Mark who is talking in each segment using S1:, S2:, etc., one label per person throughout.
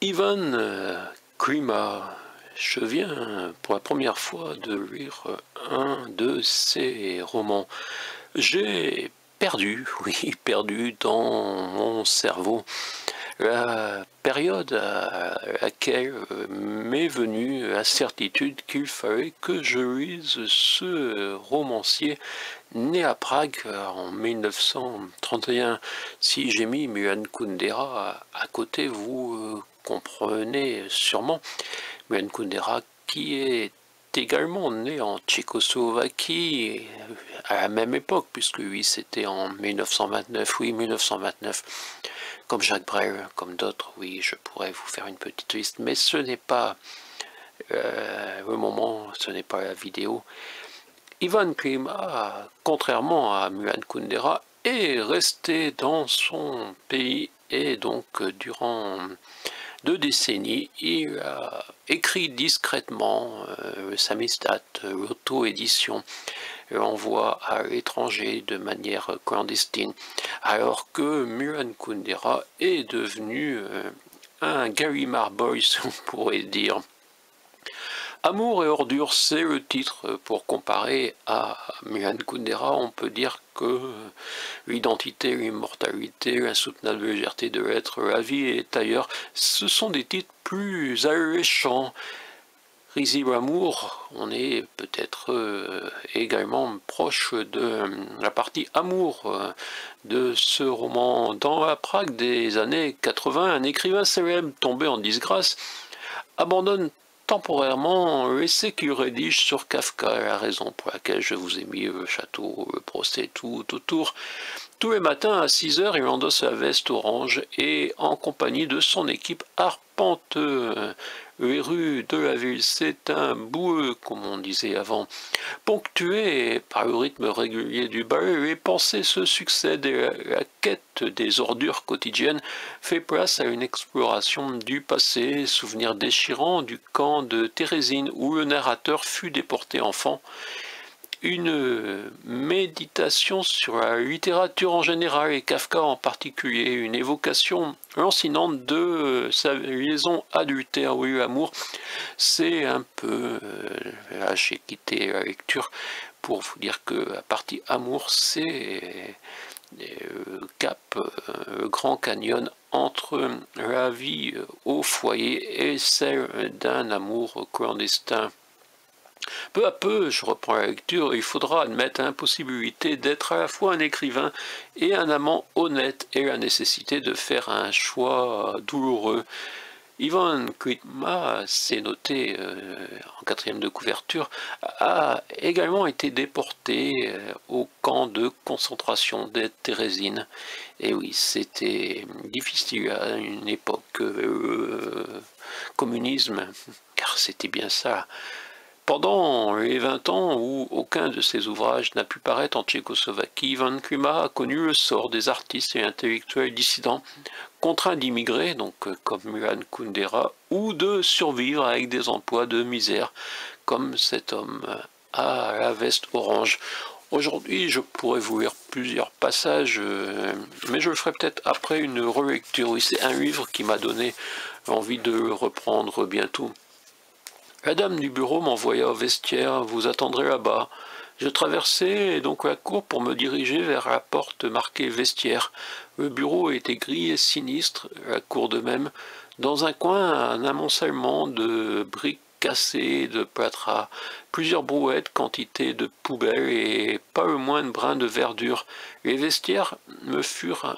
S1: Ivan Klima, je viens pour la première fois de lire un de ses romans. J'ai perdu, oui, perdu dans mon cerveau la période à laquelle m'est venue la certitude qu'il fallait que je lise ce romancier né à Prague en 1931. Si j'ai mis Milan Kundera à côté, vous comprenez sûrement. Milan Kundera qui est également né en Tchécoslovaquie à la même époque, puisque lui c'était en 1929, oui 1929, comme Jacques Brel, comme d'autres, oui je pourrais vous faire une petite liste, mais ce n'est pas le moment, ce n'est pas la vidéo. Ivan Klima, contrairement à Milan Kundera, est resté dans son pays et donc durant 2 décennies, il a écrit discrètement le samizdat, l'auto-édition, l'envoi à l'étranger de manière clandestine, alors que Milan Kundera est devenu un Gallimard Boys, on pourrait dire. Amour et ordure, c'est le titre. Pour comparer à Milan Kundera, on peut dire que l'identité, l'immortalité, l'insoutenable légèreté de l'être, la vie est ailleurs, ce sont des titres plus alléchants. Risible amour, on est peut-être également proche de la partie amour de ce roman. Dans la Prague des années 80, un écrivain célèbre tombé en disgrâce abandonne temporairement l'essai qu'il rédige sur Kafka, la raison pour laquelle je vous ai mis le château, le procès, tout autour. Tous les matins à 6 heures, il endosse la veste orange et, en compagnie de son équipe, arpente les rues de la ville. C'est un boueux, comme on disait avant. Ponctué par le rythme régulier du ballet, les pensées se succèdent et la quête des ordures quotidiennes fait place à une exploration du passé, souvenir déchirant du camp de Thérésine où le narrateur fut déporté enfant. Une méditation sur la littérature en général et Kafka en particulier, une évocation lancinante de sa liaison adultère. Oui, l'amour, c'est un peu... là, j'ai quitté la lecture pour vous dire que la partie amour, c'est le cap, le grand canyon entre la vie au foyer et celle d'un amour clandestin. Peu à peu, je reprends la lecture, il faudra admettre l'impossibilité d'être à la fois un écrivain et un amant honnête et la nécessité de faire un choix douloureux. Ivan Klima, c'est noté en 4e de couverture, a également été déporté au camp de concentration des Thérésines. Et oui, c'était difficile à une époque communisme, car c'était bien ça. Pendant les 20 ans où aucun de ses ouvrages n'a pu paraître en Tchécoslovaquie, Ivan Klima a connu le sort des artistes et intellectuels dissidents, contraints d'immigrer, donc comme Milan Kundera, ou de survivre avec des emplois de misère, comme cet homme à la veste orange. Aujourd'hui, je pourrais vous lire plusieurs passages, mais je le ferai peut-être après une relecture. Oui, c'est un livre qui m'a donné envie de le reprendre bientôt. La dame du bureau m'envoya au vestiaire, vous attendrez là-bas. Je traversai donc la cour pour me diriger vers la porte marquée vestiaire. Le bureau était gris et sinistre, la cour de même. Dans un coin, un amoncellement de briques cassées, de plâtras, plusieurs brouettes, quantité de poubelles et pas le moindre brin de verdure. Les vestiaires me firent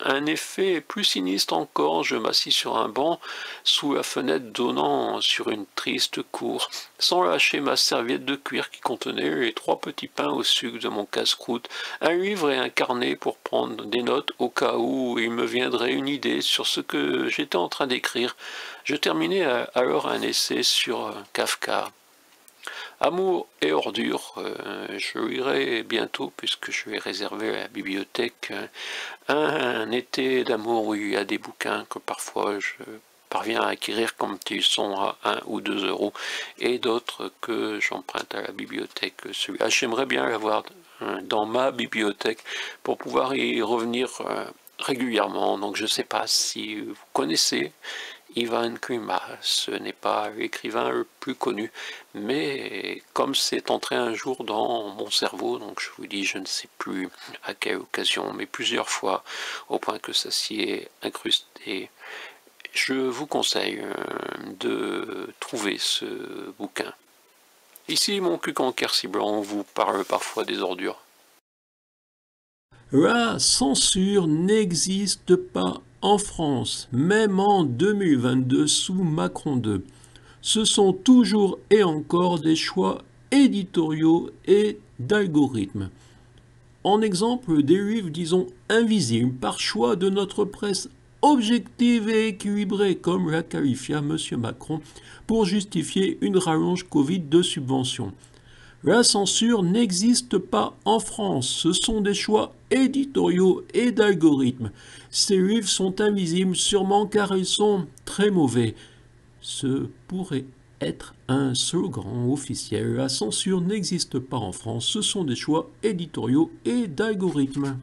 S1: un effet plus sinistre encore. Je m'assis sur un banc sous la fenêtre donnant sur une triste cour, sans lâcher ma serviette de cuir qui contenait les 3 petits pains au sucre de mon casse-croûte, un livre et un carnet pour prendre des notes au cas où il me viendrait une idée sur ce que j'étais en train d'écrire. Je terminais alors un essai sur Kafka. Amour et ordure, je lirai bientôt, puisque je vais réserver à la bibliothèque un été d'amour où il y a des bouquins que parfois je parviens à acquérir quand ils sont à 1 ou 2 euros, et d'autres que j'emprunte à la bibliothèque. Celui-là, j'aimerais bien l'avoir dans ma bibliothèque pour pouvoir y revenir régulièrement, donc je ne sais pas si vous connaissez Ivan Klima. Ce n'est pas l'écrivain le plus connu, mais comme c'est entré un jour dans mon cerveau, donc je vous dis, je ne sais plus à quelle occasion, mais plusieurs fois, au point que ça s'y est incrusté, je vous conseille de trouver ce bouquin. Ici, mon cul en Quercy blanc vous parle parfois des ordures.
S2: La censure n'existe pas en France, même en 2022 sous Macron 2. Ce sont toujours et encore des choix éditoriaux et d'algorithmes. En exemple, des livres, disons, invisibles par choix de notre presse objective et équilibrée, comme l'a qualifié M. Macron, pour justifier une rallonge Covid de subventions. La censure n'existe pas en France, ce sont des choix éditoriaux et d'algorithmes. Ces livres sont invisibles sûrement car ils sont très mauvais. Ce pourrait être un slogan officiel. La censure n'existe pas en France, ce sont des choix éditoriaux et d'algorithmes.